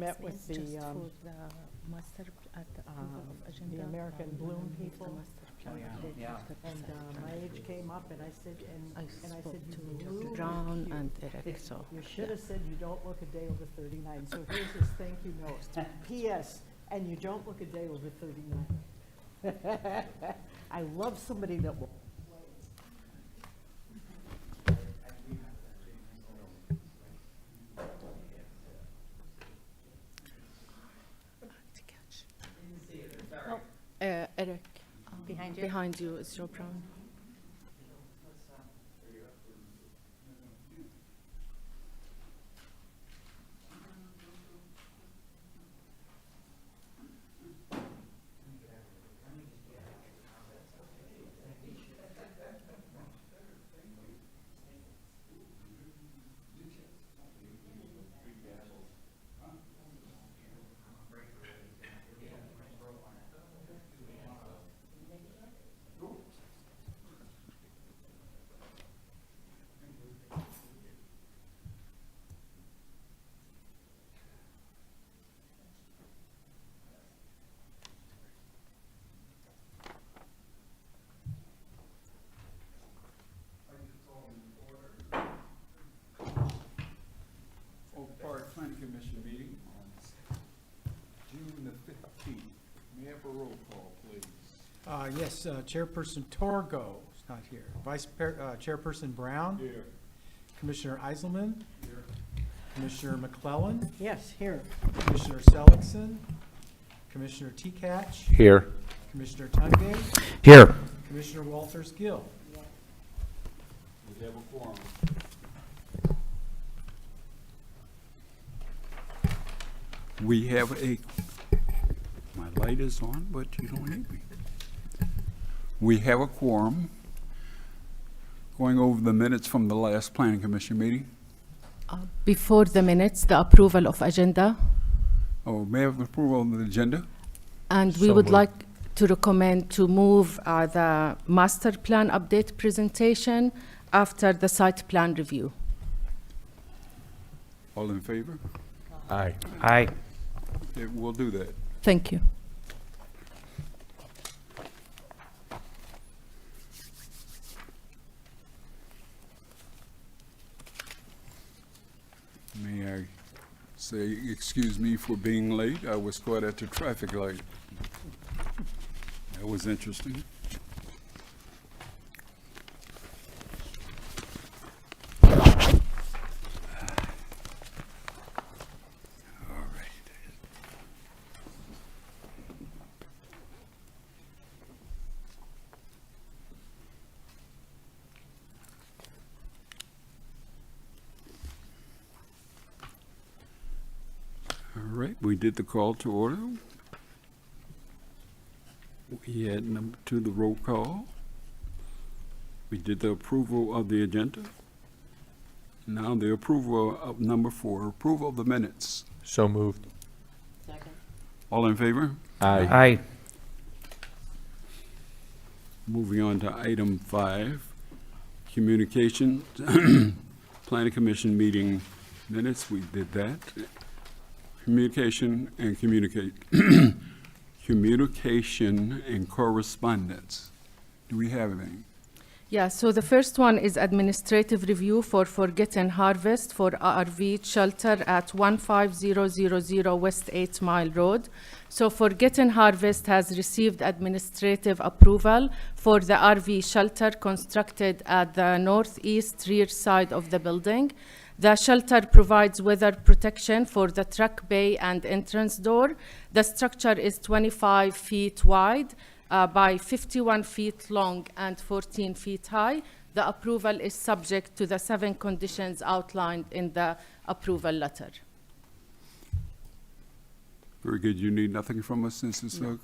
met with the, Just for the master at the approval of agenda. the American Bloom people. Oh, yeah. And my age came up, and I said, I and I spoke said, to you Dr. bloom Brown cute. and Eric, so. You should have said you don't look a day over 39. So here's his thank you note. P.S. And you don't look a day over 39. I love somebody that will. Eric, Behind you? behind you is Joe Brown. Oak Park Planning Commission meeting on June the 15th. May I have a roll call, please? Yes, Chairperson Torgo is not here. Chairperson Brown, Here. Commissioner Eiselman, Commissioner McClellan, Yes, here. Commissioner Seligson, Commissioner Tekach, Here. Commissioner Tungay, Here. Commissioner Walters Gill. We have a quorum. We have a, my light is on, but you don't need me. We have a quorum. Going over the minutes from the last planning commission meeting. Before the minutes, the approval of agenda, Oh, may I have approval of the agenda? and we So would moved. like to recommend to move the master plan update presentation after the site plan review. All in favor? Aye. Aye. Okay, we'll do that. Thank you. May I say, excuse me for being late? I was caught at the traffic light. That was interesting. All right. All right, we did the call to order. We had number two, the roll call. We did the approval of the agenda. Now the approval of number four, approval of the minutes. So moved. Second. All in favor? Aye. Aye. Moving on to item 5, communication, planning commission meeting minutes, we did that. Communication and communication and correspondence. Do we have anything? Yeah, so the first one is administrative review for Forgotten Harvest for RV shelter at 15000 West 8 Mile Road. So Forgotten Harvest has received administrative approval for the RV shelter constructed at the northeast rear side of the building. The shelter provides weather protection for the truck bay and entrance door. The structure is 25 feet wide, by 51 feet long and 14 feet high. The approval is subject to the 7 conditions outlined in the approval letter. Very good, you need nothing from us since it's an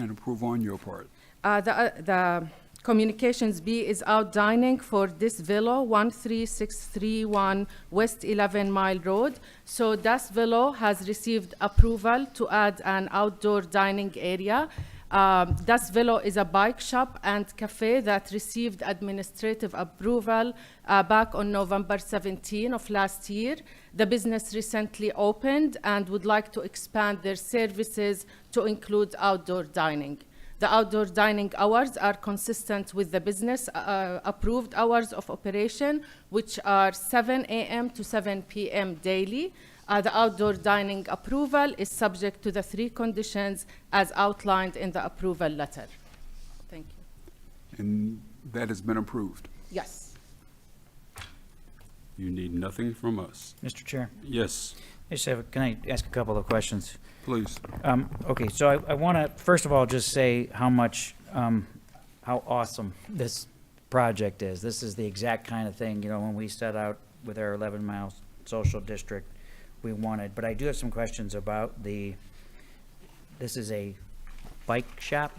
approval on your part. The Communications B is out dining for this Villa, 13631 West 11 Mile Road. So Das Villa has received approval to add an outdoor dining area. Das Velo is a bike shop and cafe that received administrative approval back on November 17 of last year. The business recently opened and would like to expand their services to include outdoor dining. The outdoor dining hours are consistent with the business approved hours of operation, which are 7 a.m. to 7 p.m. daily. The outdoor dining approval is subject to the 3 conditions as outlined in the approval letter. Thank you. And that has been approved. Yes. You need nothing from us. Mr. Chair, Yes, can I ask a couple of questions? please. Okay, so I want to, first of all, just say how much, how awesome this project is. This is the exact kind of thing, you know, when we set out with our 11-mile social district, we wanted. But I do have some questions about this is a bike shop?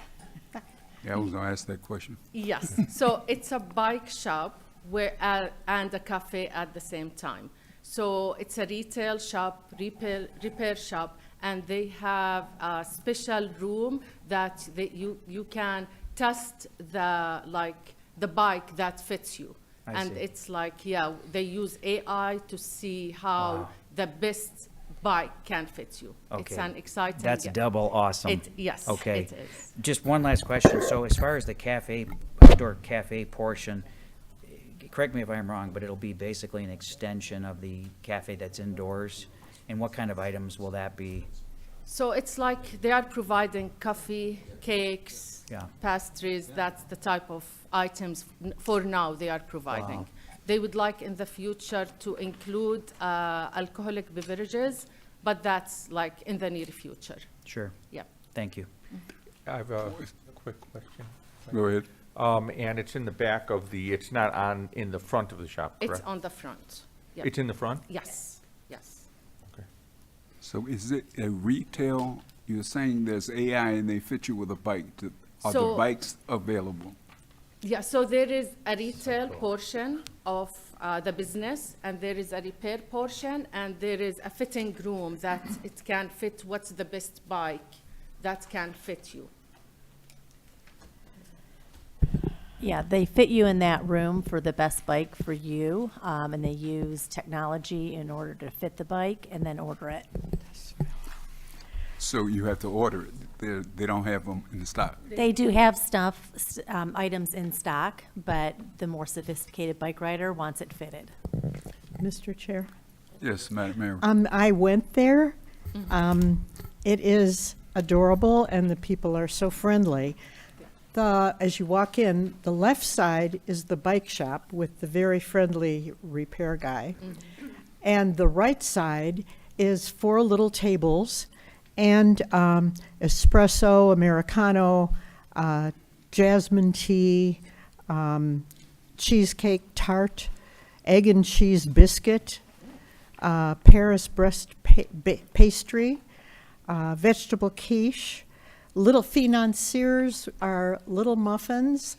Yeah, I was gonna ask that question. Yes. So it's a bike shop and a cafe at the same time. So it's a retail shop, repair shop, and they have a special room that you can test the bike that fits you. I see. It's like, yeah, they use AI to see how Wow. the best bike can fit you. It's Okay. an exciting. That's double awesome. Yes, Okay. it is. Just one last question. So as far as the cafe, outdoor cafe portion, correct me if I'm wrong, but it'll be basically an extension of the cafe that's indoors? And what kind of items will that be? So it's like they are providing coffee, cakes, Yeah. pastries. That's the type of items for now they are providing. Wow. They would like in the future to include alcoholic beverages, but that's like in the near future. Sure. Yeah. Thank you. I have a quick question. Go ahead. And it's in the back of it's not in the front of the shop, It's correct? on the front. Yeah. It's in the front? Yes, yes. Okay. So is it a retail, you're saying there's AI and they fit you with a bike? Are the So- bikes available? Yeah, so there is a retail portion of the business, and there is a repair portion, and there is a fitting room that it can fit what's the best bike that can fit you. Yeah, they fit you in that room for the best bike for you, and they use technology in order to fit the bike and then order it. So you have to order it. They don't have them in stock. They do have items in stock, but the more sophisticated bike rider wants it fitted. Mr. Chair? Yes, Madam Mayor. I went there. It is adorable, and the people are so friendly. As you walk in, the left side is the bike shop with the very friendly repair guy. And the right side is 4 little tables and espresso, Americano, jasmine tea, cheesecake tart, egg and cheese biscuit, Paris Brest pastry, vegetable quiche. Little financiers are little muffins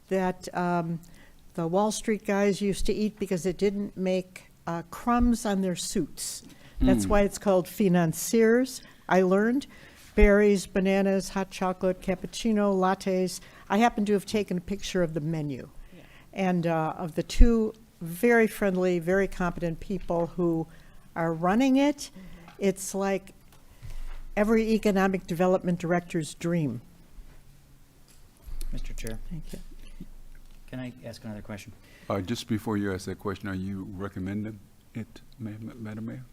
that the Wall Street guys used to eat because it didn't make crumbs on their suits. That's why it's called financiers, I learned. Berries, bananas, hot chocolate, cappuccino, lattes. I happen to have taken a picture of the menu. And of the 2 very friendly, very competent people who are running it, it's like every economic development director's dream. Mr. Chair, Thank you. can I ask another question? Just before you ask that question, are you recommending it, Madam Mayor?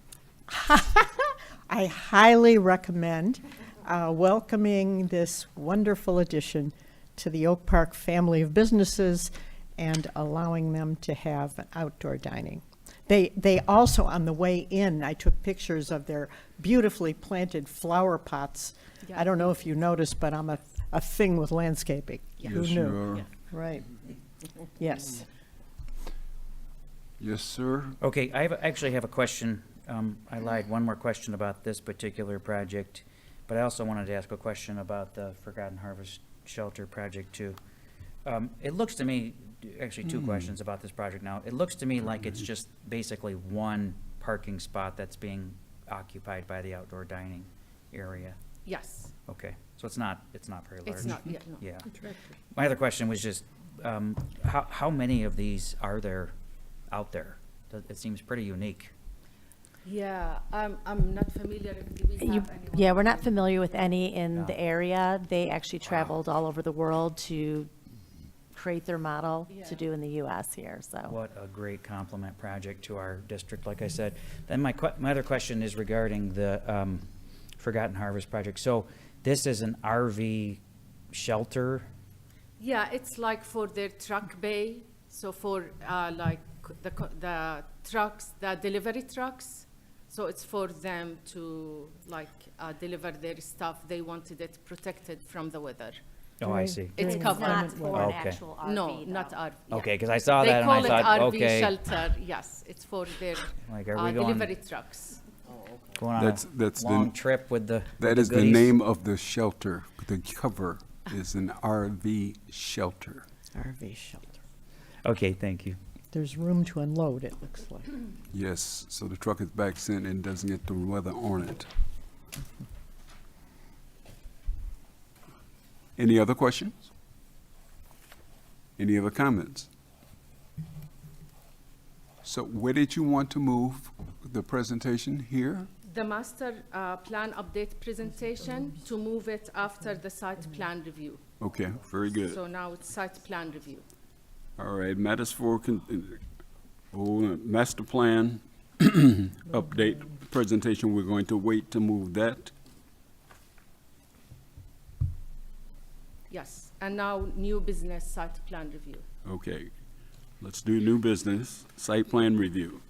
I highly recommend welcoming this wonderful addition to the Oak Park family of businesses and allowing them to have an outdoor dining. They also, on the way in, I took pictures of their beautifully planted flower pots. Yeah. I don't know if you noticed, but I'm a thing with landscaping. Who Yes, knew? you are. Yeah. Right. Yes. Yes, sir. Okay, I actually have a question. I lied, one more question about this particular project, but I also wanted to ask a question about the Forgotten Harvest Shelter project too. It looks to me, actually 2 questions about this project now. It looks to me like it's just basically one parking spot that's being occupied by the outdoor dining area. Yes, Okay, so it's not very large. it's not, yeah, no. Yeah. My other question was just, how many of these are there out there? It seems pretty unique. Yeah, I'm not familiar if do we have anyone. Yeah, we're not familiar with any in No. the area. They actually traveled all over the world to create their model Yeah. to do in the US here, so. What a great compliment project to our district, like I said. Then my other question is regarding the Forgotten Harvest project. So this is an RV shelter? Yeah, it's like for their truck bay, so for like the trucks, the delivery trucks. So it's for them to like deliver their stuff. They wanted it protected from the weather. Oh, I see. It's It's covered. not for an Okay. actual RV, No, not though. RV. yeah. Okay, because I saw They that and call I it thought, RV okay, shelter, yes, it's for their like, are we going, delivery trucks. going on That's a the- long trip with the That with is the goodies? name of the shelter. The cover is an RV shelter. RV shelter. Okay, thank you. There's room to unload, it looks like. Yes, so the truck is back in and doesn't get the weather on it. Any other questions? Any other comments? So where did you want to move the presentation here? The master plan update presentation, to move it after the site plan review. Okay, very good. So now it's site plan review. All right, matters for, master plan update presentation, we're going to wait to move that. Yes, and now new business site plan review. Okay, let's do new business, site plan review.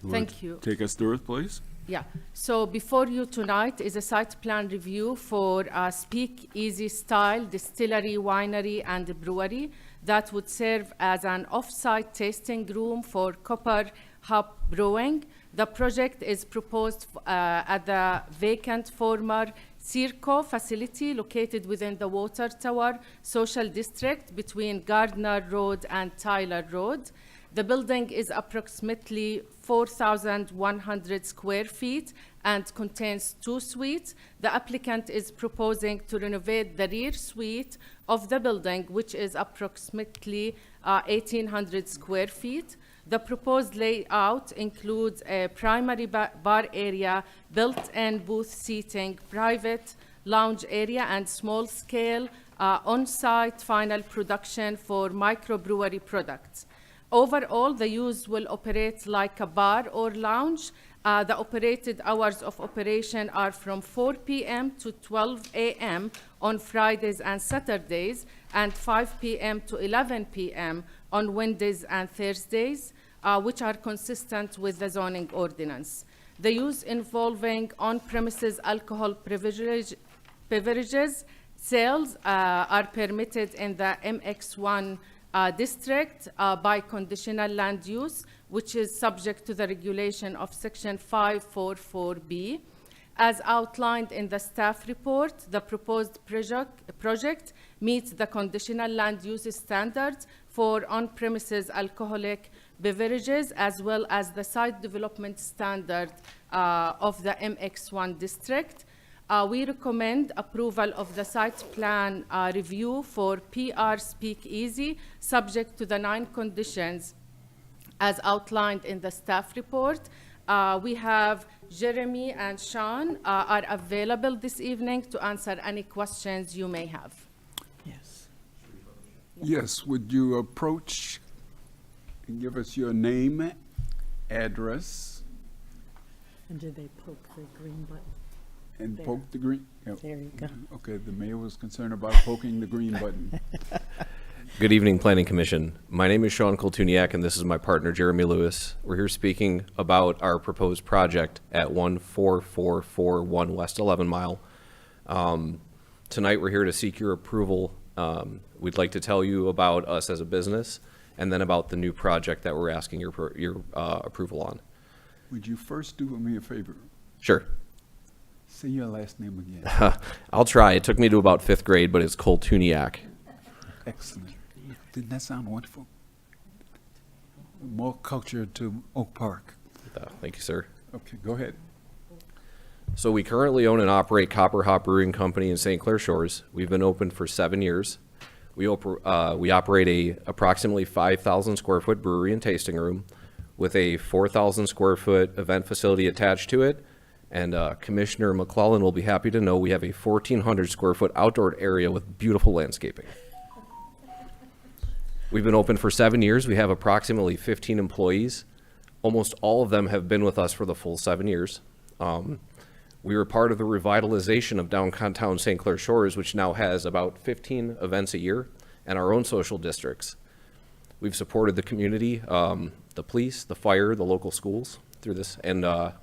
wanna Thank you. Take us through it, please. Yeah, so before you tonight is a site plan review for a Speak Easy Style Distillery, Winery, and Brewery that would serve as an off-site tasting room for Copper Hub Brewing. The project is proposed at the vacant former Circo facility located within the Water Tower Social District between Gardner Road and Tyler Road. The building is approximately 4,100 square feet and contains 2 suites. The applicant is proposing to renovate the rear suite of the building, which is approximately 1,800 square feet. The proposed layout includes a primary bar area, built-in booth seating, private lounge area, and small-scale on-site final production for microbrewery products. Overall, the use will operate like a bar or lounge. The operated hours of operation are from 4 p.m. to 12 a.m. on Fridays and Saturdays, and 5 p.m. to 11 p.m. on Wednesdays and Thursdays, which are consistent with the zoning ordinance. The use involving on-premises alcohol beverages sales are permitted in the MX1 district by conditional land use, which is subject to the regulation of Section 544B. As outlined in the staff report, the proposed project meets the conditional land use standards for on-premises alcoholic beverages, as well as the site development standard of the MX1 district. We recommend approval of the site plan review for PR Speak Easy, subject to the 9 conditions as outlined in the staff report. We have Jeremy and Sean are available this evening to answer any questions you may have. Yes. Yes, would you approach and give us your name, address, And did they poke the green button? and There. poke the green? Yep. There you go. Okay, the mayor was concerned about poking the green button. Good evening, Planning Commission. My name is Sean Koltuniak, and this is my partner, Jeremy Lewis. We're here speaking about our proposed project at 14441 West 11 Mile. Tonight, we're here to seek your approval. We'd like to tell you about us as a business, and then about the new project that we're asking your approval on. Would you first do me a favor? Sure. Say your last name again. I'll try. It took me to about 5th grade, but it's Koltuniak. Excellent. Didn't that sound wonderful? More culture to Oak Park. Thank you, sir. Okay, go ahead. So we currently own and operate Copper Hop Brewing Company in St. Clair Shores. We've been open for 7 years. We operate a approximately 5,000 square foot brewery and tasting room with a 4,000 square foot event facility attached to it. And Commissioner McClellan will be happy to know we have a 1,400 square foot outdoor area with beautiful landscaping. We've been open for 7 years. We have approximately 15 employees. Almost all of them have been with us for the full 7 years. We were part of the revitalization of downtown St. Clair Shores, which now has about 15 events a year and our own social districts. We've supported the community, the police, the fire, the local schools through this. And I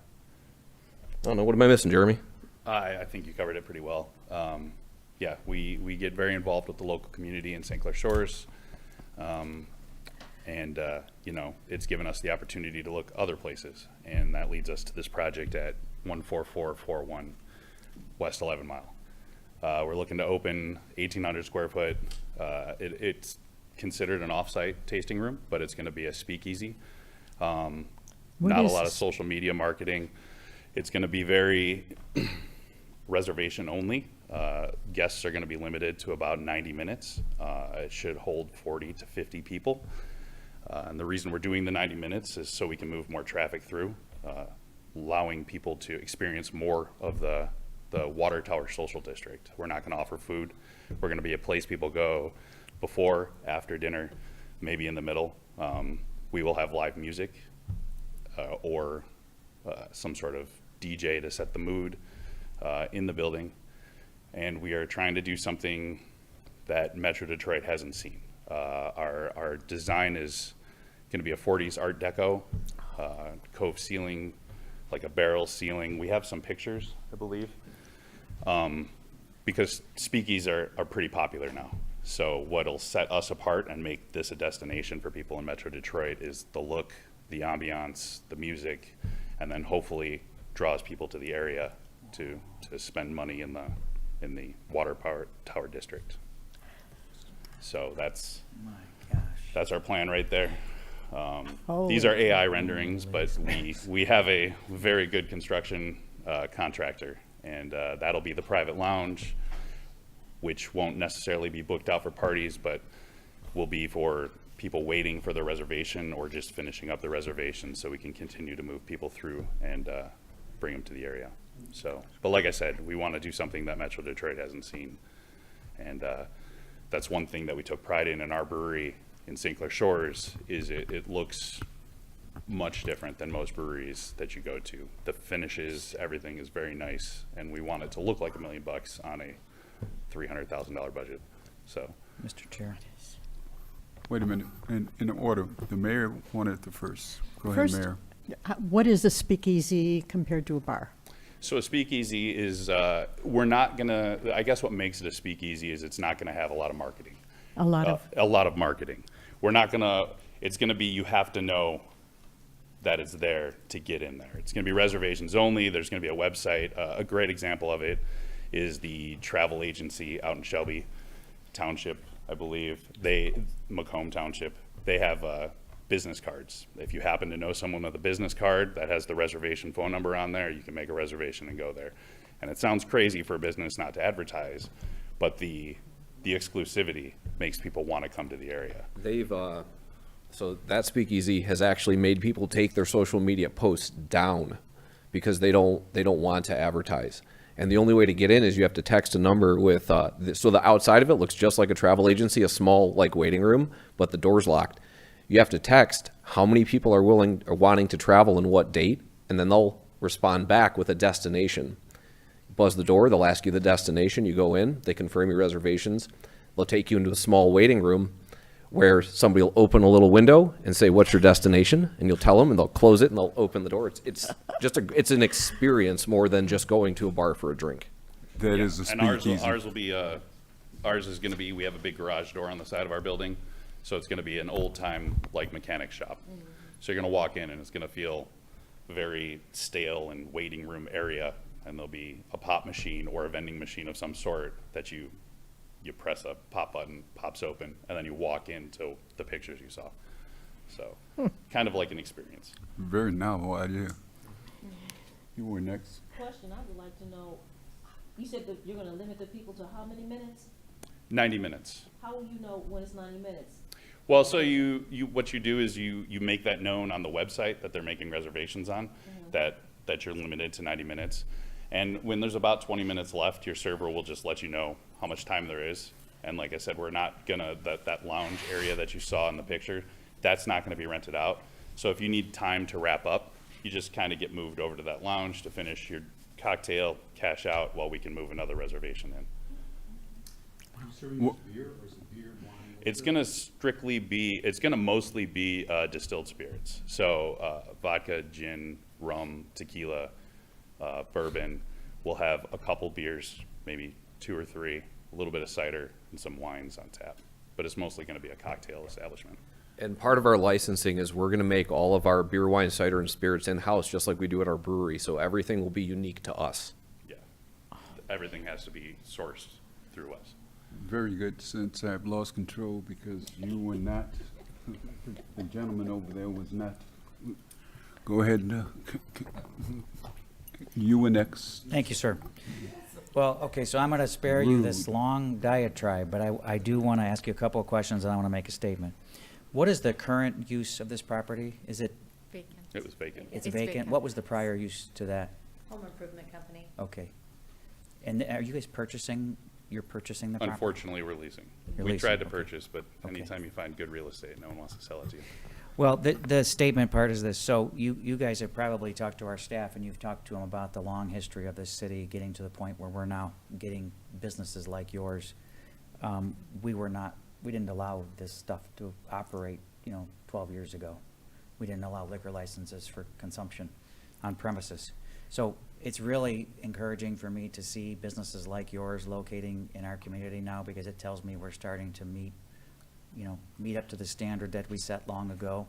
don't know, what am I missing, Jeremy? I think you covered it pretty well. Yeah, we get very involved with the local community in St. Clair Shores. You know, it's given us the opportunity to look other places, and that leads us to this project at 14441 West 11 Mile. We're looking to open 1,800 square foot. It's considered an off-site tasting room, but it's going to be a speakeasy. Not a lot of social media marketing. It's going to be very reservation only. Guests are going to be limited to about 90 minutes. It should hold 40 to 50 people. And the reason we're doing the 90 minutes is so we can move more traffic through, allowing people to experience more of the Water Tower Social District. We're not going to offer food. We're going to be a place people go before, after dinner, maybe in the middle. We will have live music or some sort of DJ to set the mood in the building. And we are trying to do something that Metro Detroit hasn't seen. Our design is going to be a 40s Art Deco, cove ceiling, like a barrel ceiling. We have some pictures, I believe, because speakeasies are pretty popular now. So what'll set us apart and make this a destination for people in Metro Detroit is the look, the ambiance, the music, and then hopefully draws people to the area to spend money in the Water Tower District. So that's our plan right there. These are AI renderings, but we have a very good construction contractor, and that'll be the private lounge, which won't necessarily be booked out for parties, but will be for people waiting for their reservation or just finishing up the reservation, so we can continue to move people through and bring them to the area. So, but like I said, we want to do something that Metro Detroit hasn't seen, and that's one thing that we took pride in our brewery in St. Clair Shores. Is it looks much different than most breweries that you go to. The finishes, everything is very nice, and we want it to look like $1 million on a $300,000 budget. So, Mr. Chair. Wait a minute, in order, the mayor wanted the first. Go ahead, First, Mayor. What is a speakeasy compared to a bar? So a speakeasy is, we're not gonna, I guess what makes it a speakeasy is it's not gonna have a lot of marketing. A lot of, A lot of marketing. We're not gonna, it's gonna be, you have to know that it's there to get in there. It's gonna be reservations only. There's gonna be a website. A great example of it is the travel agency out in Shelby Township, I believe. Macomb Township, they have business cards. If you happen to know someone with a business card that has the reservation phone number on there, you can make a reservation and go there. And it sounds crazy for a business not to advertise, but the exclusivity makes people want to come to the area. They've, so that speakeasy has actually made people take their social media posts down because they don't want to advertise. And the only way to get in is you have to text a number with, so the outside of it looks just like a travel agency, a small like waiting room, but the door's locked. You have to text how many people are willing or wanting to travel and what date, and then they'll respond back with a destination. Buzz the door, they'll ask you the destination, you go in, they confirm your reservations, they'll take you into a small waiting room where somebody will open a little window and say, what's your destination? And you'll tell them, and they'll close it and they'll open the door. It's just it's an experience more than just going to a bar for a drink. That is a And speakeasy. ours will be, ours is gonna be, we have a big garage door on the side of our building, so it's gonna be an old time like mechanic shop. So you're gonna walk in and it's gonna feel very stale and waiting room area, and there'll be a pop machine or a vending machine of some sort that you press a pop button, pops open, and then you walk into the pictures you saw. So kind of like an experience. Very novel idea. You were next. Question, I would like to know, you said that you're gonna limit the people to how many minutes? 90 minutes. How will you know when it's 90 minutes? Well, so what you do is you make that known on the website that they're making reservations on, that you're limited to 90 minutes. And when there's about 20 minutes left, your server will just let you know how much time there is. And like I said, we're not gonna, that lounge area that you saw in the picture, that's not gonna be rented out. So if you need time to wrap up, you just kind of get moved over to that lounge to finish your cocktail, cash out, while we can move another reservation in. It's gonna strictly be, it's gonna mostly be distilled spirits. So vodka, gin, rum, tequila, bourbon. We'll have a couple beers, maybe 2 or 3, a little bit of cider, and some wines on tap. But it's mostly gonna be a cocktail establishment. And part of our licensing is we're going to make all of our beer, wine, cider, and spirits in-house, just like we do at our brewery. So everything will be unique to us. Yeah. Everything has to be sourced through us. Very good, since I've lost control because you were not, the gentleman over there was not. Go ahead, you were next. Thank you, sir. Well, okay, so I'm going to spare you this long diatribe, but I do want to ask you a couple of questions, and I want to make a statement. What is the current use of this property? Is it, Vacant. It was vacant. it's It's vacant? vacant. What was the prior use to that? Home Improvement Company. Okay. And are you guys purchasing, you're purchasing the property? Unfortunately, we're leasing. You're We leasing, tried to okay. purchase, but Okay. anytime you find good real estate, no one wants to sell it to you. Well, the statement part is this, so you guys have probably talked to our staff, and you've talked to them about the long history of this city getting to the point where we're now getting businesses like yours. We didn't allow this stuff to operate, 12 years ago. We didn't allow liquor licenses for consumption on premises. So it's really encouraging for me to see businesses like yours locating in our community now, because it tells me we're starting to meet up to the standard that we set long ago.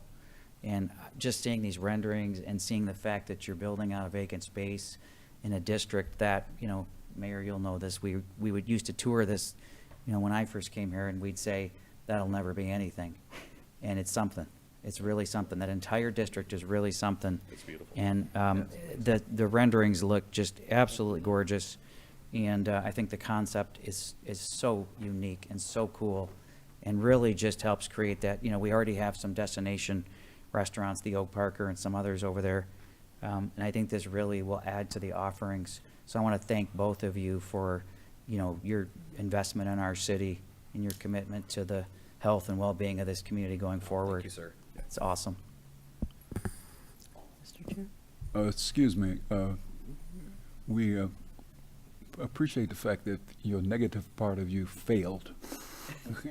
And just seeing these renderings and seeing the fact that you're building out a vacant space in a district that, Mayor, you'll know this, we would used to tour this, when I first came here, and we'd say, that'll never be anything. And it's something. It's really something. That entire district is really something. It's beautiful. And the renderings look just absolutely gorgeous. And I think the concept is so unique and so cool, and really just helps create that, we already have some destination restaurants, the Oak Parker and some others over there. And I think this really will add to the offerings. So I want to thank both of you for, your investment in our city and your commitment to the health and well-being of this community going forward. Thank you, sir. It's awesome. Mr. Chair? Excuse me, we appreciate the fact that your negative part of you failed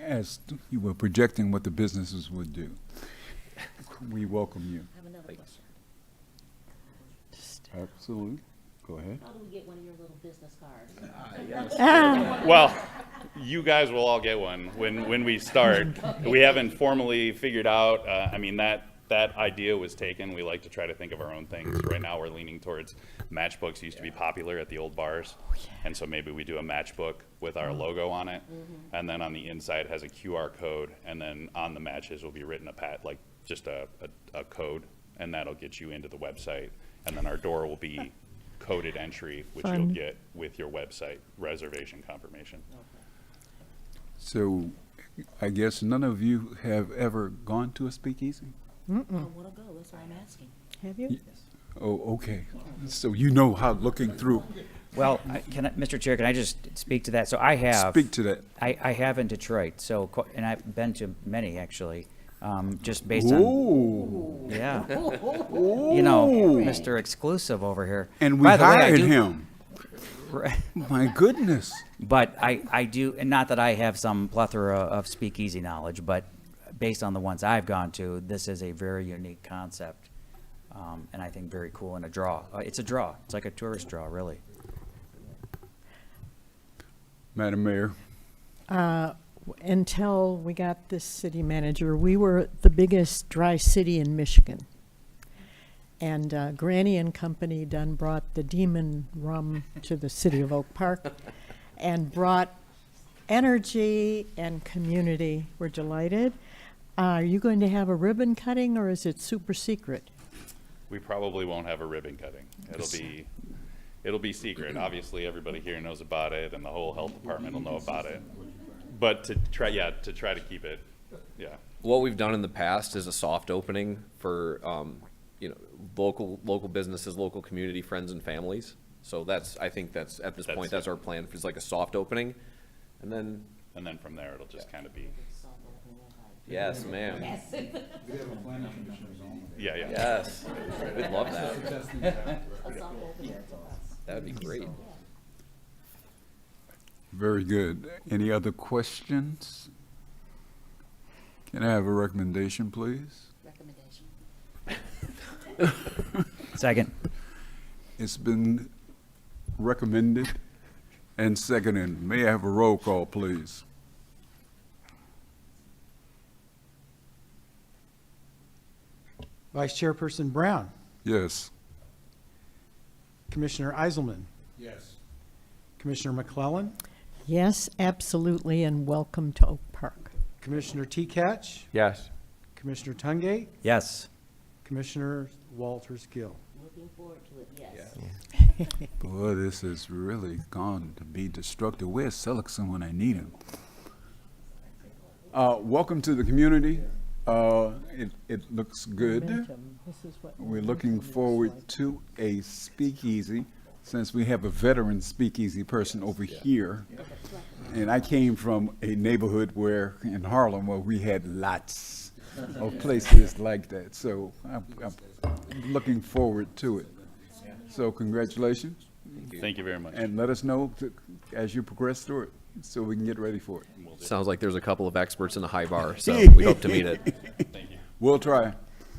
as you were projecting what the businesses would do. We welcome you. I have another question. Absolutely. Go ahead. How do we get one of your little business cards? Well, you guys will all get one when we start. We haven't formally figured out, that idea was taken. We like to try to think of our own things. Right now, we're leaning towards matchbooks. Used to be popular at the old bars. And so maybe we do a matchbook with our logo on it. And then on the inside has a QR code. And then on the matches will be written just a code. And that'll get you into the website. And then our door will be coded entry, which Fun. you'll get with your website reservation confirmation. So I guess none of you have ever gone to a speakeasy? I wanna go, that's why I'm asking. Have you? Oh, okay. So you know how looking through, Well, Mr. Chair, can I just speak to that? So I have. speak to that. I have in Detroit, and I've been to many, actually, just based on, Ooh. yeah. Ooh. Mr. Exclusive over here. And we By the way, I hired do- him. My goodness. But I do, and not that I have some plethora of speakeasy knowledge, but based on the ones I've gone to, this is a very unique concept, and I think very cool and a draw. It's a draw. It's like a tourist draw, really. Madam Mayor, Until we got this city manager, we were the biggest dry city in Michigan. And Granny and Company done brought the Demon Rum to the city of Oak Park and brought energy and community. We're delighted. Are you going to have a ribbon cutting, or is it super secret? We probably won't have a ribbon cutting. It'll be secret. Obviously, everybody here knows about it, and the whole health department will know about it. But to try to keep it, yeah. What we've done in the past is a soft opening for, local businesses, local community, friends and families. So I think that's, at this point, that's our plan, is like a soft opening. And then, From there, it'll just kind of be, yes, ma'am. yeah. Yes, we'd love that. That would be great. Very good. Any other questions? Can I have a recommendation, please? Second. It's been recommended and seconded. May I have a roll call, please? Vice Chairperson Brown, Yes. Commissioner Eiselman. Yes. Commissioner McClellan, Yes, absolutely, and welcome to Oak Park. Commissioner Tekach, Yes. Commissioner Tungate, Yes. Commissioner Walters Gill. Looking forward to it, yes. Boy, this has really gone to be destructive. Where's Seligson when I need him? Welcome to the community. It looks good. This is what We're looking forward to a speakeasy, since we have a veteran speakeasy person over here. And I came from a neighborhood in Harlem, where we had lots of places like that. So I'm looking forward to it. So congratulations, Thank you very much. and let us know as you progress through it, so we can get ready for it. Sounds like there's a couple of experts in the high bar, so we hope to meet it. Thank you. We'll try.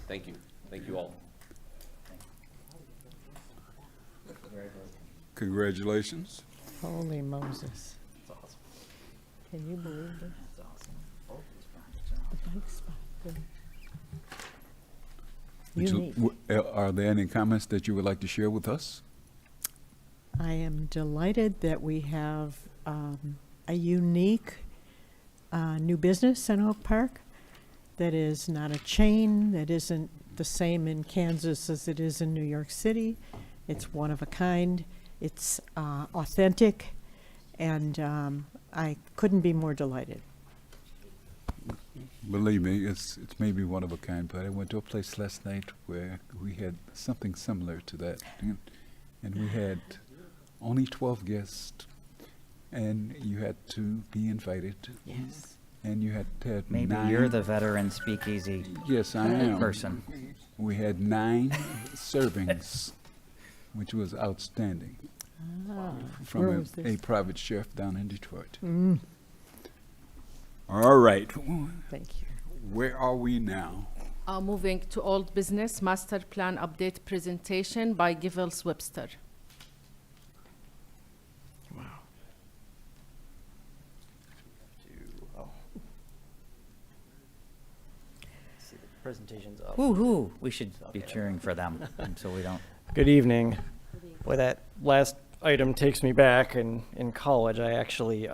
Thank you. Thank you all. Congratulations. Holy Moses. Can you believe this? The bike spot. Unique. Are there any comments that you would like to share with us? I am delighted that we have a unique new business in Oak Park that is not a chain, that isn't the same in Kansas as it is in New York City. It's one of a kind. It's authentic, and I couldn't be more delighted. Believe me, it's maybe one of a kind, but I went to a place last night where we had something similar to that. And we had only 12 guests, and you had to be invited. Yes. And you had to have Maybe 9. you're the veteran speakeasy Yes, I am. person. We had 9 servings, which was outstanding, Where from was a this? private chef down in Detroit. Mm, All right, thank you. where are we now? Moving to old business, master plan update presentation by Givels Webster. Presentation's up. Woo-hoo. We should be cheering for them, so we don't. Good evening. Boy, that last item takes me back. In college, I actually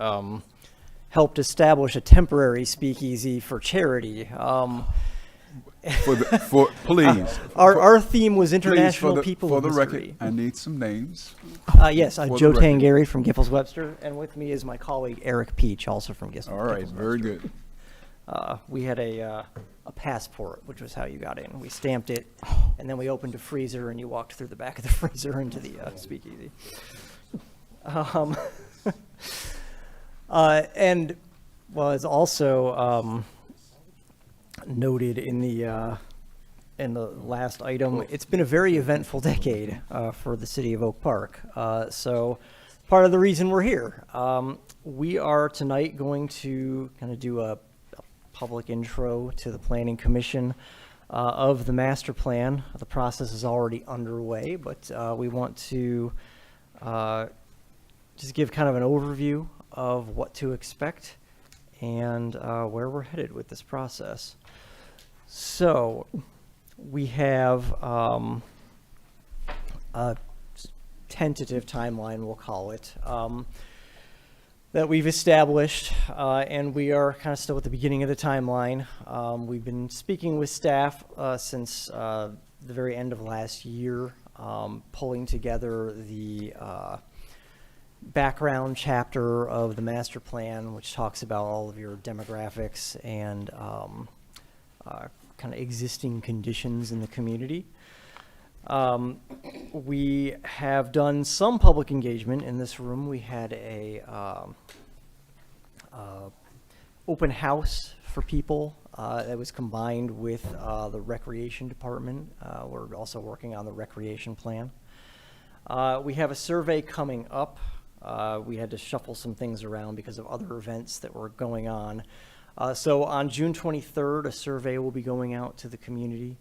helped establish a temporary speakeasy for charity. Please. Our theme was Please, international people for of the history. record, I need some names. Yes, for the Joe record. Tangary from Giffords Webster, and with me is my colleague Eric Peach, also from Giffords. All right, very good. We had a passport, which was how you got in. We stamped it, and then we opened a freezer, and you walked through the back of the freezer into the speakeasy. And was also noted in the last item. It's been a very eventful decade for the city of Oak Park. So part of the reason we're here, we are tonight going to kind of do a public intro to the Planning Commission of the master plan. The process is already underway, but we want to just give kind of an overview of what to expect and where we're headed with this process. So we have a tentative timeline, we'll call it, that we've established, and we are kind of still at the beginning of the timeline. We've been speaking with staff since the very end of last year, pulling together the background chapter of the master plan, which talks about all of your demographics and kind of existing conditions in the community. We have done some public engagement in this room. We had a open house for people that was combined with the recreation department. We're also working on the recreation plan. We have a survey coming up. We had to shuffle some things around because of other events that were going on. So on June 23rd, a survey will be going out to the community.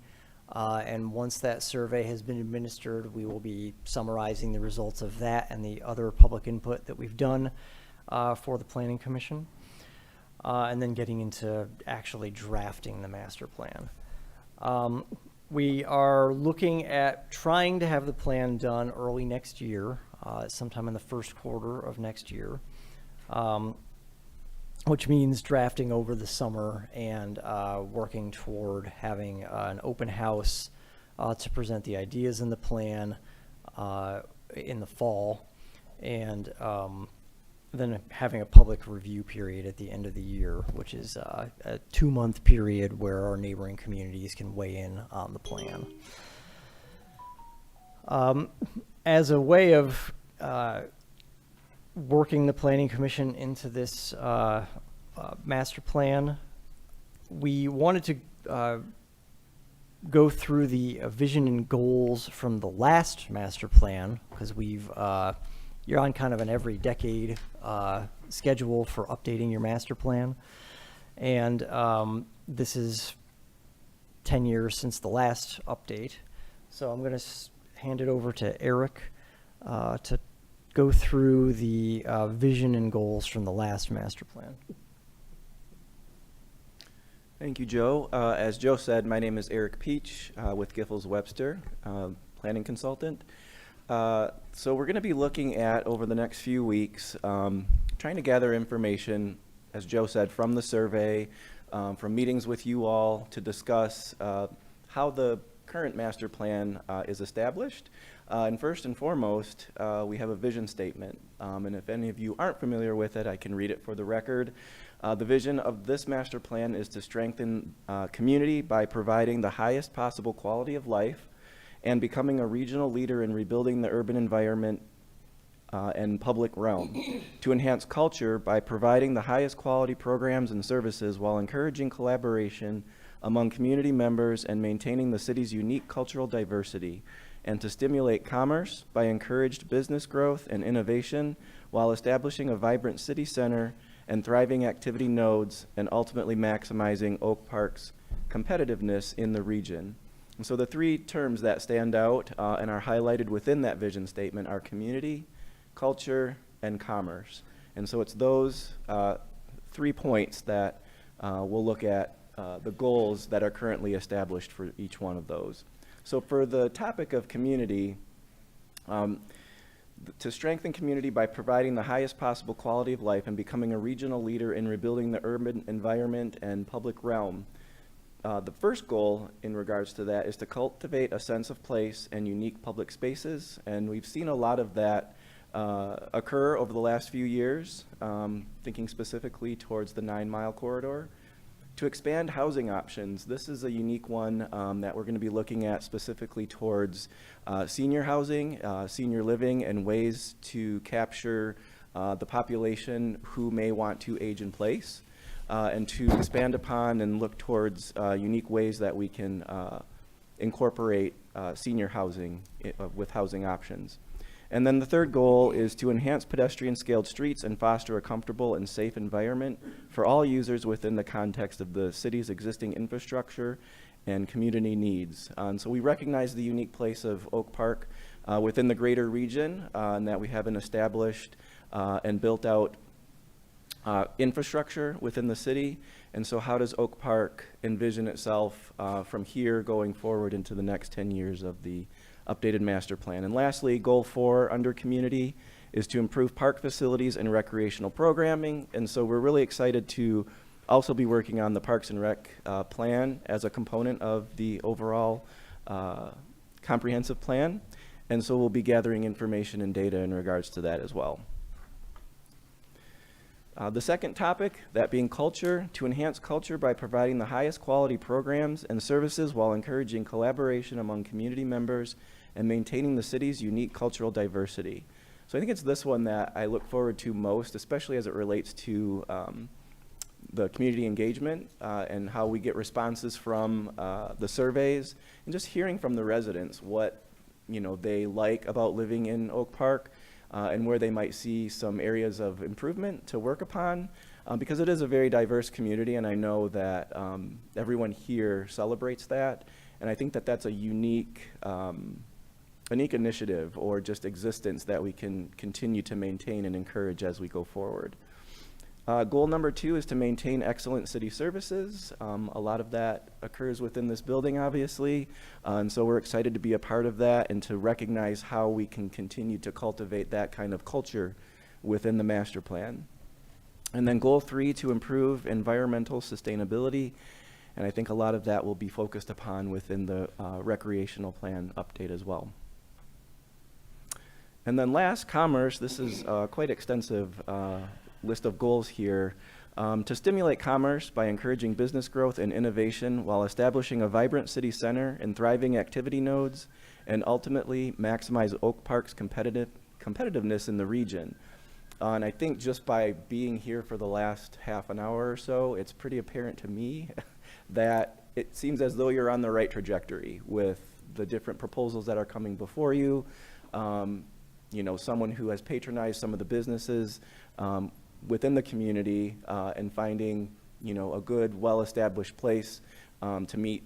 And once that survey has been administered, we will be summarizing the results of that and the other public input that we've done for the Planning Commission. And then getting into actually drafting the master plan. We are looking at trying to have the plan done early next year, sometime in the first quarter of next year, which means drafting over the summer and working toward having an open house to present the ideas in the plan in the fall, and then having a public review period at the end of the year, which is a 2-month period where our neighboring communities can weigh in on the plan. As a way of working the Planning Commission into this master plan, we wanted to go through the vision and goals from the last master plan, because you're on kind of an every decade schedule for updating your master plan. And this is 10 years since the last update. So I'm going to hand it over to Eric to go through the vision and goals from the last master plan. Thank you, Joe. As Joe said, my name is Eric Peach with Giffords Webster, planning consultant. So we're going to be looking at, over the next few weeks, trying to gather information, as Joe said, from the survey, from meetings with you all to discuss how the current master plan is established. And first and foremost, we have a vision statement. And if any of you aren't familiar with it, I can read it for the record. The vision of this master plan is to strengthen community by providing the highest possible quality of life and becoming a regional leader in rebuilding the urban environment and public realm, to enhance culture by providing the highest quality programs and services while encouraging collaboration among community members and maintaining the city's unique cultural diversity, and to stimulate commerce by encouraged business growth and innovation while establishing a vibrant city center and thriving activity nodes, and ultimately maximizing Oak Park's competitiveness in the region. And so the three terms that stand out and are highlighted within that vision statement are community, culture, and commerce. And so it's those 3 points that we'll look at the goals that are currently established for each one of those. So for the topic of community, to strengthen community by providing the highest possible quality of life and becoming a regional leader in rebuilding the urban environment and public realm. The first goal in regards to that is to cultivate a sense of place and unique public spaces, and we've seen a lot of that occur over the last few years, thinking specifically towards the 9 Mile corridor. To expand housing options, this is a unique one that we're going to be looking at specifically towards senior housing, senior living, and ways to capture the population who may want to age in place, and to expand upon and look towards unique ways that we can incorporate senior housing with housing options. And then the third goal is to enhance pedestrian-scaled streets and foster a comfortable and safe environment for all users within the context of the city's existing infrastructure and community needs. And so we recognize the unique place of Oak Park within the greater region, and that we have an established and built out infrastructure within the city. And so how does Oak Park envision itself from here going forward into the next 10 years of the updated master plan? And lastly, goal 4 under community is to improve park facilities and recreational programming. And so we're really excited to also be working on the Parks and Rec plan as a component of the overall comprehensive plan. And so we'll be gathering information and data in regards to that as well. The second topic, that being culture, to enhance culture by providing the highest quality programs and services while encouraging collaboration among community members and maintaining the city's unique cultural diversity. So I think it's this one that I look forward to most, especially as it relates to the community engagement and how we get responses from the surveys and just hearing from the residents what they like about living in Oak Park and where they might see some areas of improvement to work upon because it is a very diverse community, and I know that everyone here celebrates that, and I think that that's a unique initiative or just existence that we can continue to maintain and encourage as we go forward. Goal number 2 is to maintain excellent city services. A lot of that occurs within this building, obviously, and so we're excited to be a part of that and to recognize how we can continue to cultivate that kind of culture within the master plan. And then goal 3, to improve environmental sustainability, and I think a lot of that will be focused upon within the recreational plan update as well. And then last, commerce. This is quite extensive list of goals here. To stimulate commerce by encouraging business growth and innovation while establishing a vibrant city center and thriving activity nodes, and ultimately maximize Oak Park's competitiveness in the region. And I think just by being here for the last half an hour or so, it's pretty apparent to me that it seems as though you're on the right trajectory with the different proposals that are coming before you. Someone who has patronized some of the businesses within the community and finding, a good, well-established place to meet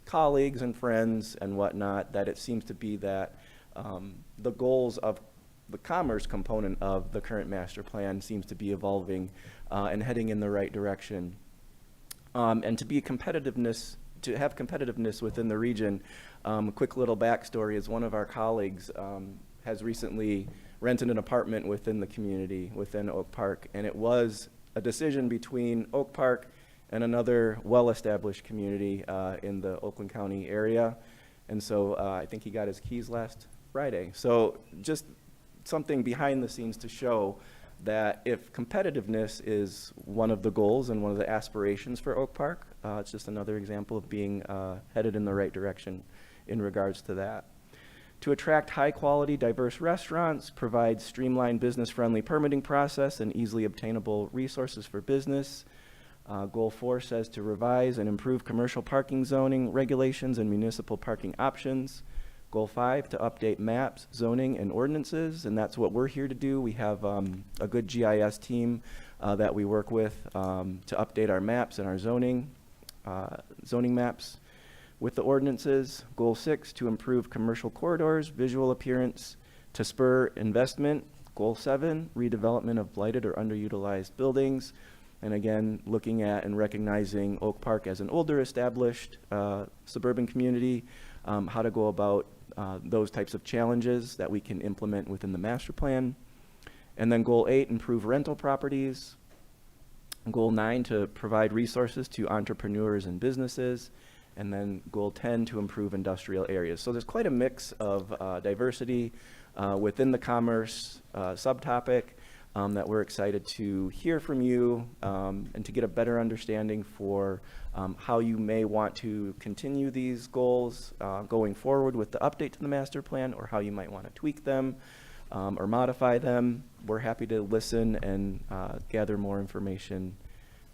colleagues and friends and whatnot, that it seems to be that the goals of the commerce component of the current master plan seems to be evolving and heading in the right direction. And to have competitiveness within the region, a quick little backstory is one of our colleagues has recently rented an apartment within the community, within Oak Park, and it was a decision between Oak Park and another well-established community in the Oakland County area. And so I think he got his keys last Friday. So just something behind the scenes to show that if competitiveness is one of the goals and one of the aspirations for Oak Park, it's just another example of being headed in the right direction in regards to that. To attract high-quality, diverse restaurants, provide streamlined, business-friendly permitting process and easily obtainable resources for business. Goal 4 says to revise and improve commercial parking zoning regulations and municipal parking options. Goal 5, to update maps, zoning, and ordinances, and that's what we're here to do. We have a good GIS team that we work with to update our maps and our zoning maps. With the ordinances, Goal 6, to improve commercial corridors, visual appearance, to spur investment. Goal 7, redevelopment of blighted or underutilized buildings. And again, looking at and recognizing Oak Park as an older established suburban community, how to go about those types of challenges that we can implement within the master plan. And then Goal 8, improve rental properties. Goal 9, to provide resources to entrepreneurs and businesses. And then Goal 10, to improve industrial areas. So there's quite a mix of diversity within the commerce subtopic that we're excited to hear from you and to get a better understanding for how you may want to continue these goals going forward with the update to the master plan, or how you might want to tweak them or modify them. We're happy to listen and gather more information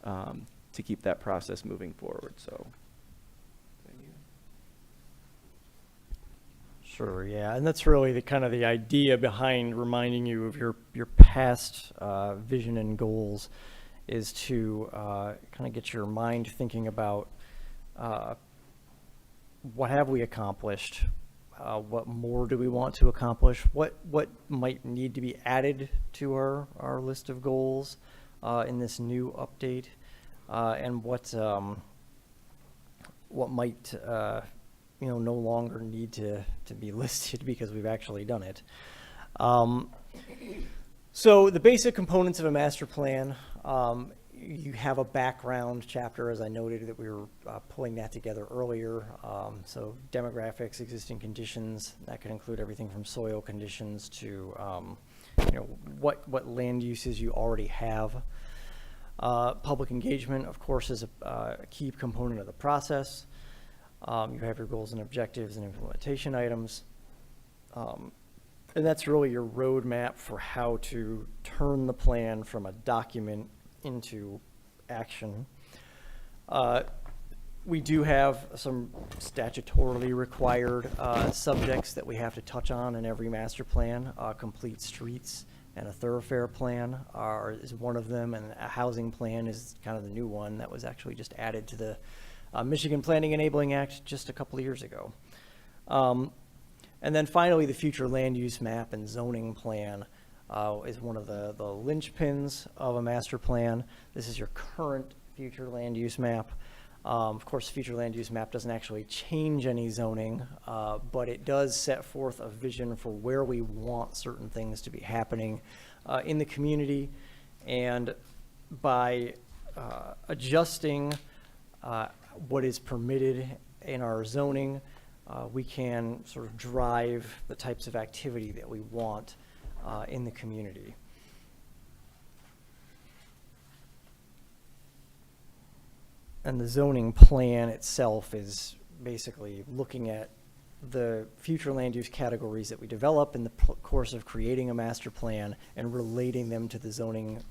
to keep that process moving forward. So. Sure, yeah, and that's really the kind of the idea behind reminding you of your past vision and goals, is to kind of get your mind thinking about what have we accomplished, what more do we want to accomplish, what might need to be added to our list of goals in this new update, and what might no longer need to be listed because we've actually done it. So the basic components of a master plan, You have a background chapter, as I noted, that we were pulling that together earlier. So demographics, existing conditions, that could include everything from soil conditions to, you know, what land uses you already have. Public engagement, of course, is a key component of the process. You have your goals and objectives and implementation items. And that's really your roadmap for how to turn the plan from a document into action. We do have some statutorily required subjects that we have to touch on in every master plan. Complete streets and a thoroughfare plan is one of them, and a housing plan is kind of the new one that was actually just added to the Michigan Planning Enabling Act just a couple of years ago. And then finally, the future land use map and zoning plan is one of the linchpins of a master plan. This is your current future land use map. Of course, future land use map doesn't actually change any zoning, but it does set forth a vision for where we want certain things to be happening in the community. And by adjusting what is permitted in our zoning, we can sort of drive the types of activity that we want in the community. And the zoning plan itself is basically looking at the future land use categories that we develop in the course of creating a master plan and relating them to the zoning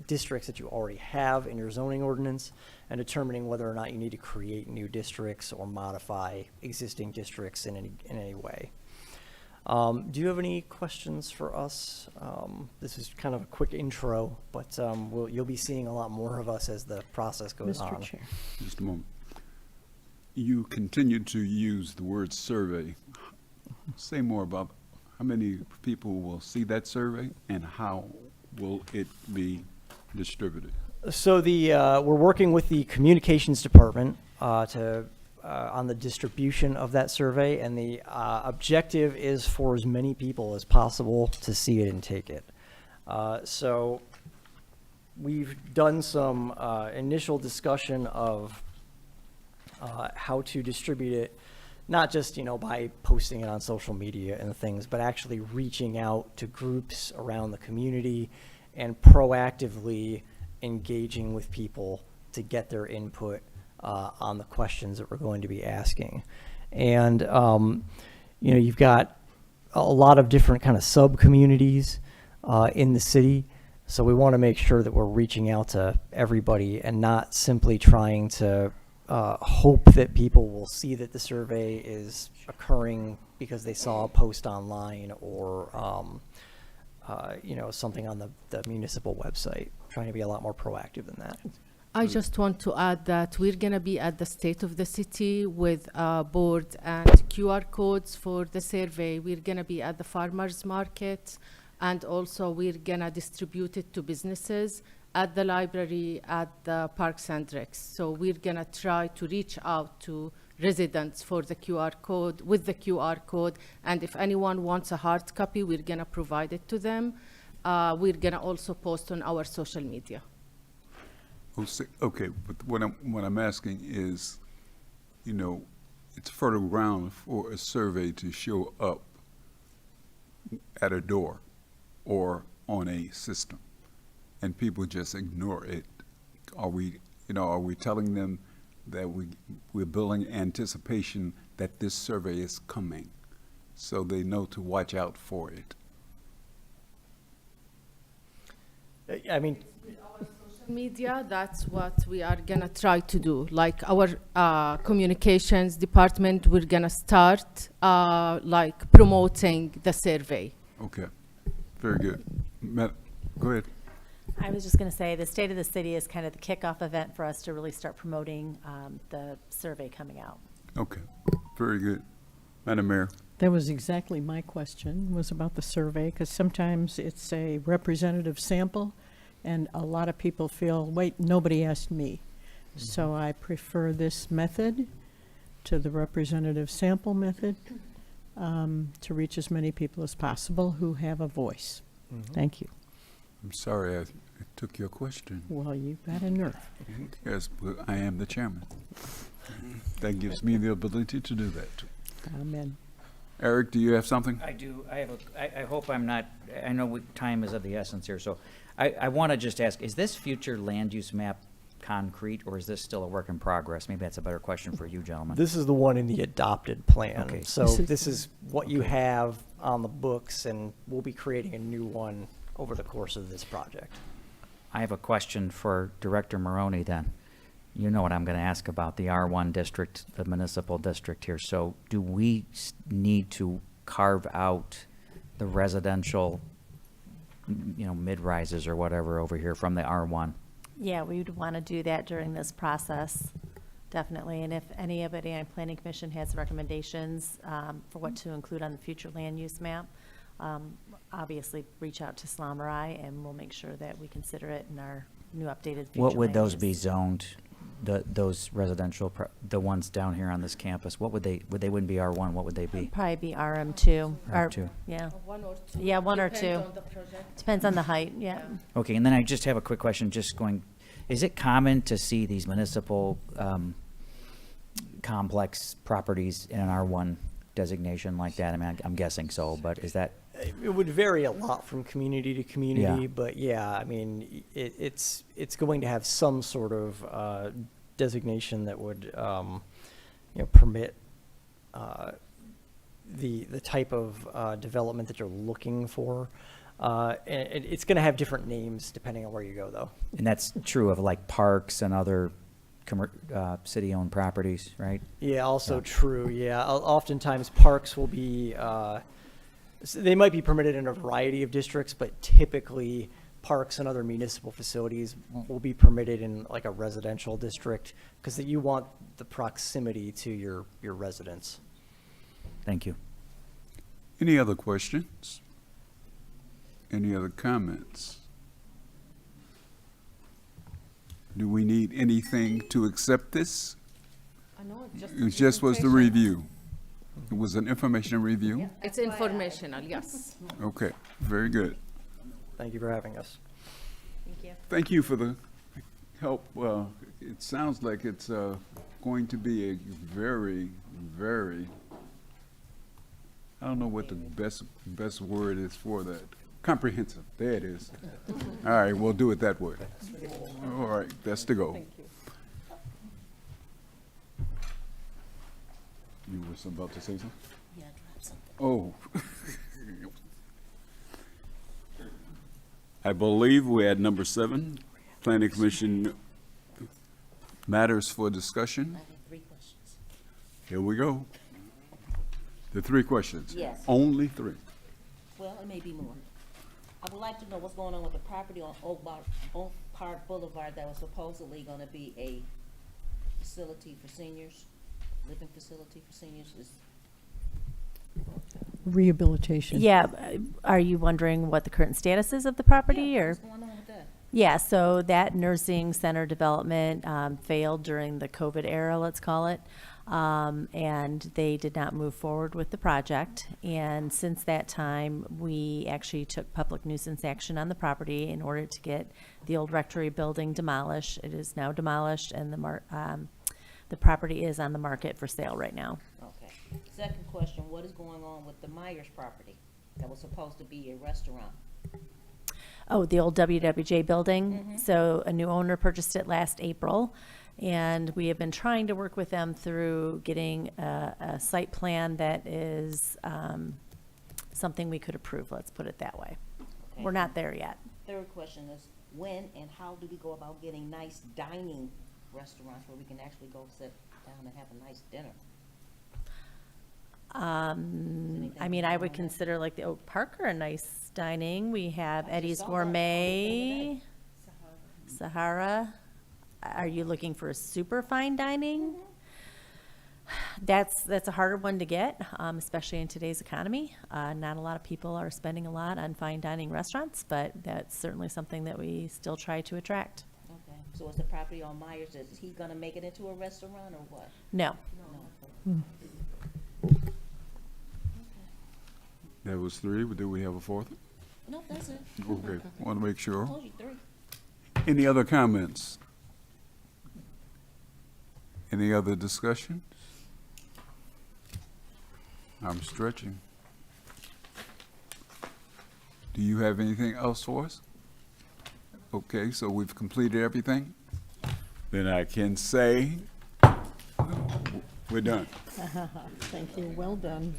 districts that you already have in your zoning ordinance, and determining whether or not you need to create new districts or modify existing districts in any way. Do you have any questions for us? This is kind of a quick intro, but you'll be seeing a lot more of us as the process goes on. Mr. Chair. Just a moment. You continue to use the word survey. Say more about how many people will see that survey and how will it be distributed? So we're working with the communications department on the distribution of that survey, and the objective is for as many people as possible to see it and take it. So we've done some initial discussion of how to distribute it, not just, by posting it on social media and things, but actually reaching out to groups around the community and proactively engaging with people to get their input on the questions that we're going to be asking. And, you've got a lot of different kind of sub-communities in the city. So we want to make sure that we're reaching out to everybody and not simply trying to hope that people will see that the survey is occurring because they saw a post online or, something on the municipal website. Trying to be a lot more proactive than that. I just want to add that we're going to be at the State of the City with a board and QR codes for the survey. We're going to be at the farmers market, and also we're going to distribute it to businesses at the library, at the Parks and Recs. So we're going to try to reach out to residents for the QR code, with the QR code, and if anyone wants a hard copy, we're going to provide it to them. We're going to also post on our social media. Okay, but what I'm asking is, it's fertile ground for a survey to show up at a door or on a system, and people just ignore it. Are we telling them that we're building anticipation that this survey is coming, so they know to watch out for it? I mean, Media, that's what we are gonna try to do. Like our communications department, we're gonna start promoting the survey. Okay, very good. Go ahead. I was just going to say the State of the City is kind of the kickoff event for us to really start promoting the survey coming out. Okay, very good. Madam Mayor. That was exactly my question, was about the survey, because sometimes it's a representative sample, and a lot of people feel, wait, nobody asked me. So I prefer this method to the representative sample method to reach as many people as possible who have a voice. Thank you. I'm sorry I took your question. Well, you've got a nerve. Yes, but I am the chairman. That gives me the ability to do that. Amen. Eric, do you have something? I do, I hope I'm not, I know time is of the essence here, so I want to just ask, is this future land use map concrete, or is this still a work in progress? Maybe that's a better question for you, gentlemen. This is the one in the adopted plan. Okay. So this is what you have on the books, and we'll be creating a new one over the course of this project. I have a question for Director Maroney then. You know what I'm going to ask about the R1 district, the municipal district here. So do we need to carve out the residential, mid-rises or whatever over here from the R1? Yeah, we would want to do that during this process, definitely. And if anybody on Planning Commission has recommendations for what to include on the future land use map, obviously reach out to Slamerai, and we'll make sure that we consider it in our new updated future What would land those use. be zoned, those residential, the ones down here on this campus? What would they wouldn't be R1, what would they be? Probably be RM2. or- RM2. Yeah, One or two. Yeah, one or Depends two. on the project. depends on the height, yeah. Okay, and then I just have a quick question, is it common to see these municipal complex properties in an R1 designation like that? I mean, I'm guessing so, but is that? It would vary a lot from community to community, Yeah. but yeah, I mean, it's going to have some sort of designation that would, permit the type of development that you're looking for. And it's going to have different names depending on where you go, though. And that's true of like parks and other city-owned properties, right? Yeah, also Yeah. true, yeah. Oftentimes, parks will be, they might be permitted in a variety of districts, but typically, parks and other municipal facilities will be permitted in like a residential district, because you want the proximity to your residents. Thank you. Any other questions? Any other comments? Do we need anything to accept this? I know it's just. It just was the review. It was an information review? It's informational, yes. Okay, very good. Thank you for having us. Thank you. Thank you for the help. It sounds like it's going to be a very, very, I don't know what the best word is for that. Comprehensive. There it is. All right, we'll do it that way. All right, that's the goal. Thank you. You were about to say something? Yeah, drop something. Oh. I believe we're at number 7, Planning Commission matters for discussion. I have 3 questions. Here we go. The 3 questions. Yes. Only 3. Well, it may be more. I would like to know what's going on with the property on Oak Park Boulevard that was supposedly gonna be a facility for seniors, living facility for seniors. Rehabilitation. Yeah, are you wondering what the current status is of the property, or? What's going on with that? Yeah, so that nursing center development failed during the COVID era, let's call it. And they did not move forward with the project. And since that time, we actually took public nuisance action on the property in order to get the old rectory building demolished. It is now demolished, and the property is on the market for sale right now. Okay. Second question, what is going on with the Myers property that was supposed to be a restaurant? Oh, the old WWJ building. So a new owner purchased it last April, and we have been trying to work with them through getting a site plan that is something we could approve, let's put it that way. Okay. We're not there yet. Third question is, when and how do we go about getting nice dining restaurants where we can actually go sit down and have a nice dinner? I mean, I would consider like the Oak Parker a nice dining. We have I just Eddie's saw that Gourmet, Sahara. Are you looking for a super fine dining? That's a harder one to get, especially in today's economy. Not a lot of people are spending a lot on fine dining restaurants, but that's certainly something that we still try to attract. Okay, so is the property on Myers, is he gonna make it into a restaurant or what? No. No. That was 3. Do we have a 4th? No, that's it. Okay, want to make I sure. told you 3. Any other comments? Any other discussions? I'm stretching. Do you have anything else for us? Okay, so we've completed everything? Then I can say, we're done. Thank you, well done.